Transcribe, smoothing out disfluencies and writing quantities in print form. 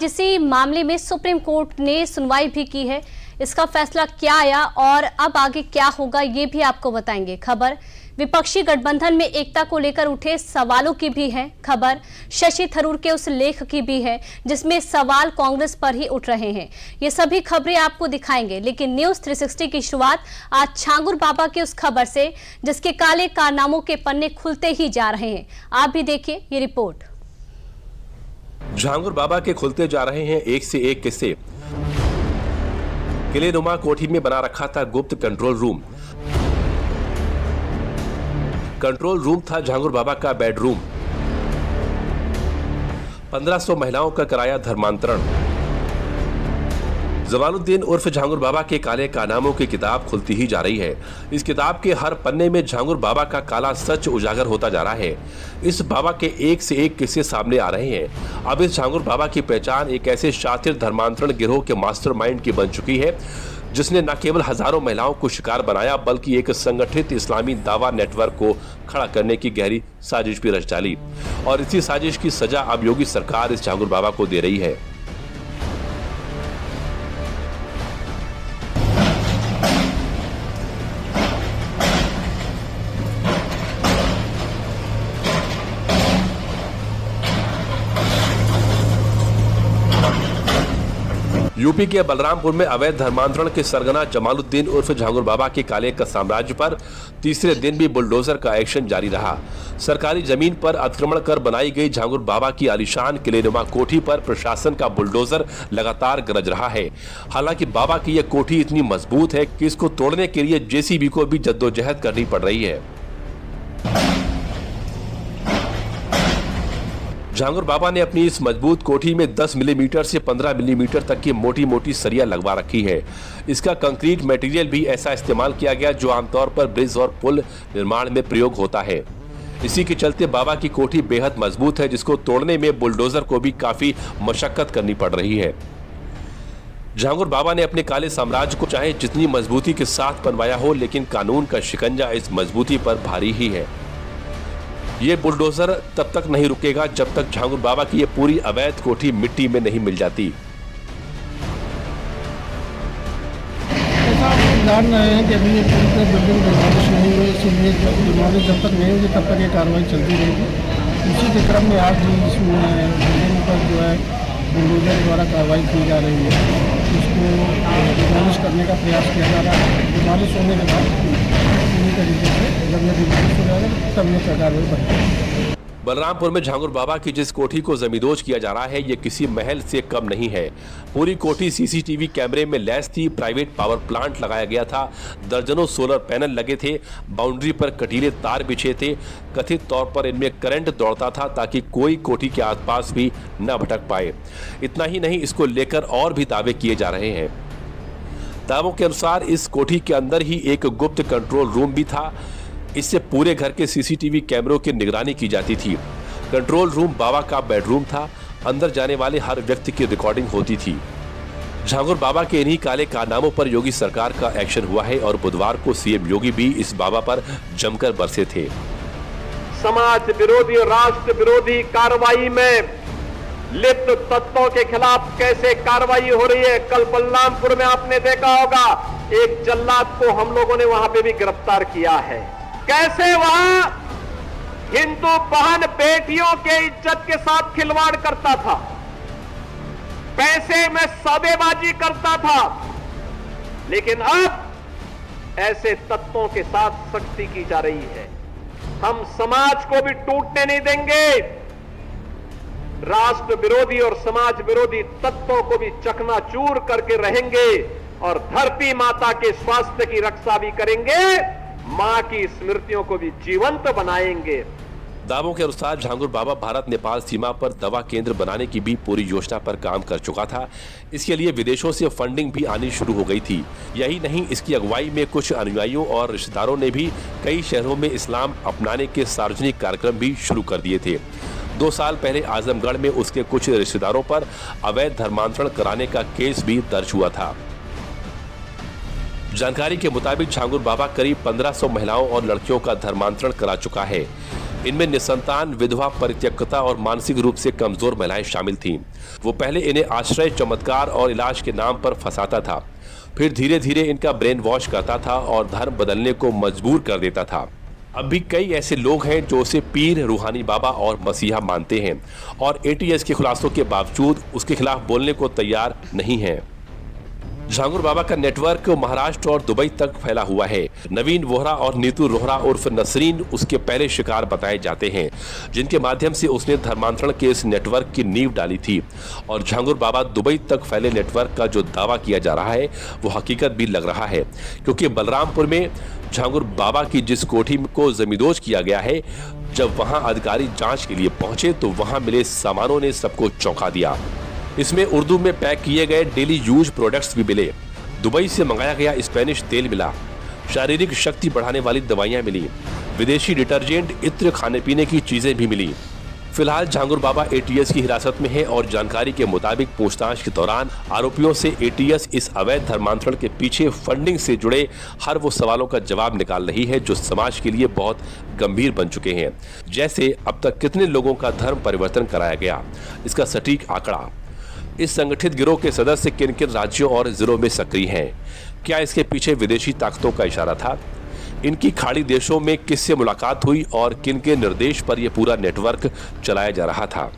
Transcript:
जिस मामले में सुप्रीम कोर्ट ने सुनवाई भी की है, इसका फैसला क्या आया और अब आगे क्या होगा ये भी आपको बताएंगे। खबर विपक्षी गठबंधन में एकता को लेकर उठे सवालों की भी है। खबर शशि थरूर के उस लेख की भी है जिसमें सवाल कांग्रेस पर ही उठ रहे हैं। ये सभी खबरें आपको दिखाएंगे, लेकिन न्यूज 360 की शुरुआत आज छांगुर बाबा की उस खबर से जिसके काले कारनामों के पन्ने खुलते ही जा रहे हैं। आप भी देखिए ये रिपोर्ट। छांगुर बाबा के खुलते जा रहे हैं एक से एक किस्से। किलेनुमा कोठी में बना रखा था गुप्त कंट्रोल रूम। कंट्रोल रूम था छांगुर बाबा का बेडरूम। 1500 महिलाओं का कराया धर्मांतरण। जमालुद्दीन उर्फ छांगुर बाबा के काले कारनामों की किताब खुलती ही जा रही है। इस किताब के हर पन्ने में छांगुर बाबा का काला सच उजागर होता जा रहा है। इस बाबा के एक से एक किस्से सामने आ रहे हैं। अब इस छांगुर बाबा की पहचान एक ऐसे शातिर धर्मांतरण गिरोह के मास्टरमाइंड की बन चुकी है जिसने न केवल हजारों महिलाओं को शिकार बनाया बल्कि एक संगठित इस्लामी दावा नेटवर्क को खड़ा करने की गहरी साजिश भी रच डाली। और इसी साजिश की सजा अब योगी सरकार इस छांगुर बाबा को दे रही है। यूपी के बलरामपुर में अवैध धर्मांतरण के सरगना जमालुद्दीन उर्फ छांगुर बाबा के काले का साम्राज्य पर तीसरे दिन भी बुलडोजर का एक्शन जारी रहा। सरकारी जमीन पर अतिक्रमण कर बनाई गई छांगुर बाबा की आलीशान किलेनुमा कोठी पर प्रशासन का बुलडोजर लगातार गरज रहा है। हालांकि बाबा की यह कोठी इतनी मजबूत है कि इसको तोड़ने के लिए जेसीबी को भी जद्दोजहद करनी पड़ रही है। छांगुर बाबा ने अपनी इस मजबूत कोठी में 10 मिलीमीटर से 15 मिलीमीटर तक की मोटी मोटी सरिया लगवा रखी है। इसका कंक्रीट मटेरियल भी ऐसा इस्तेमाल किया गया जो आमतौर पर ब्रिज और पुल निर्माण में प्रयोग होता है। इसी के चलते बाबा की कोठी बेहद मजबूत है जिसको तोड़ने में बुलडोजर को भी काफी मशक्कत करनी पड़ रही है। छांगुर बाबा ने अपने काले साम्राज्य को चाहे जितनी मजबूती के साथ बनवाया हो, लेकिन कानून का शिकंजा इस मजबूती पर भारी ही है। ये बुलडोजर तब तक नहीं रुकेगा जब तक छांगुर बाबा की ये पूरी अवैध कोठी मिट्टी में नहीं मिल जाती। जान रहे हैं कि अभी ये बिल्डिंग डिमोलिश नहीं हुई, इसीलिए डिमोलिश जब तक नहीं होगी तब तक ये कार्रवाई चलती रहेगी। इसी के क्रम में आज भी इसमें बिल्डिंग पर जो है बुलडोजर द्वारा कार्रवाई की जा रही है। इसको डिमोलिश करने का प्रयास किया जा रहा है। डिमोलिश होने के बाद तरीके से जब ये डिमोलिश हो जाएगा तब ये कार्रवाई बढ़ेगी। बलरामपुर में छांगुर बाबा की जिस कोठी को जमींदोज किया जा रहा है ये किसी महल से कम नहीं है। पूरी कोठी सीसीटीवी कैमरे में लैस थी। प्राइवेट पावर प्लांट लगाया गया था। दर्जनों सोलर पैनल लगे थे। बाउंड्री पर कटीले तार बिछे थे। कथित तौर पर इनमें करंट दौड़ता था ताकि कोई कोठी के आसपास भी न भटक पाए। इतना ही नहीं, इसको लेकर और भी दावे किए जा रहे हैं। दावों के अनुसार इस कोठी के अंदर ही एक गुप्त कंट्रोल रूम भी था। इससे पूरे घर के सीसीटीवी कैमरों की निगरानी की जाती थी। कंट्रोल रूम बाबा का बेडरूम था। अंदर जाने वाले हर व्यक्ति की रिकॉर्डिंग होती थी। छांगुर बाबा के इन्हीं काले कारनामों पर योगी सरकार का एक्शन हुआ है और बुधवार को सीएम योगी भी इस बाबा पर जमकर बरसे थे। समाज विरोधी और राष्ट्र विरोधी कार्रवाई में लिप्त तत्वों के खिलाफ कैसे कार्रवाई हो रही है। कल बलरामपुर में आपने देखा होगा एक जल्लाद को हम लोगों ने वहां पे भी गिरफ्तार किया है। कैसे वहां हिंदू बहन बेटियों के इज्जत के साथ खिलवाड़ करता था, पैसे में सौदेबाजी करता था। लेकिन अब ऐसे तत्वों के साथ सख्ती की जा रही है। हम समाज को भी टूटने नहीं देंगे। राष्ट्र विरोधी और समाज विरोधी तत्वों को भी चकनाचूर करके रहेंगे और धरती माता के स्वास्थ्य की रक्षा भी करेंगे। मां की स्मृतियों को भी जीवंत बनाएंगे। दावों के अनुसार छांगुर बाबा भारत नेपाल सीमा पर दवा केंद्र बनाने की भी पूरी योजना पर काम कर चुका था। इसके लिए विदेशों से फंडिंग भी आनी शुरू हो गई थी। यही नहीं, इसकी अगुवाई में कुछ अनुयायियों और रिश्तेदारों ने भी कई शहरों में इस्लाम अपनाने के सार्वजनिक कार्यक्रम भी शुरू कर दिए थे। 2 साल पहले आजमगढ़ में उसके कुछ रिश्तेदारों पर अवैध धर्मांतरण कराने का केस भी दर्ज हुआ था। जानकारी के मुताबिक छांगुर बाबा करीब 1500 महिलाओं और लड़कियों का धर्मांतरण करा चुका है। इनमें निसंतान, विधवा, परित्यक्ता और मानसिक रूप से कमजोर महिलाएं शामिल थीं। वो पहले इन्हें आश्रय, चमत्कार और इलाज के नाम पर फंसाता था, फिर धीरे धीरे इनका ब्रेन वॉश करता था और धर्म बदलने को मजबूर कर देता था। अब भी कई ऐसे लोग हैं जो उसे पीर, रूहानी बाबा और मसीहा मानते हैं और एटीएस के खुलासों के बावजूद उसके खिलाफ बोलने को तैयार नहीं हैं। झांगुर बाबा का नेटवर्क महाराष्ट्र और दुबई तक फैला हुआ है। नवीन वोहरा और नीतू रोहरा उर्फ नसरीन उसके पहले शिकार बताए जाते हैं, जिनके माध्यम से उसने धर्मांतरण के इस नेटवर्क की नींव डाली थी। और झांगुर बाबा दुबई तक फैले नेटवर्क का जो दावा किया जा रहा है वो हकीकत भी लग रहा है, क्योंकि बलरामपुर में झांगुर बाबा की जिस कोठी को जमींदोज किया गया है, जब वहां अधिकारी जांच के लिए पहुंचे तो वहां मिले सामानों ने सबको चौंका दिया। इसमें उर्दू में पैक किए गए डेली यूज प्रोडक्ट्स भी मिले, दुबई से मंगाया गया स्पेनिश तेल मिला, शारीरिक शक्ति बढ़ाने वाली दवाइयां मिली, विदेशी डिटर्जेंट, इत्र, खाने पीने की चीजें भी मिली। फिलहाल झांगुर बाबा एटीएस की हिरासत में है और जानकारी के मुताबिक पूछताछ के दौरान आरोपियों से एटीएस इस अवैध धर्मांतरण के पीछे फंडिंग से जुड़े हर वो सवालों का जवाब निकाल रही है जो समाज के लिए बहुत गंभीर बन चुके हैं, जैसे अब तक कितने लोगों का धर्म परिवर्तन कराया गया, इसका सटीक आंकड़ा, इस संगठित गिरोह के सदस्य किन किन राज्यों और जिलों में सक्रिय हैं, क्या इसके पीछे विदेशी ताकतों का इशारा था, इनकी खाड़ी देशों में किससे मुलाकात हुई और किन के निर्देश पर यह पूरा नेटवर्क चलाया जा रहा था।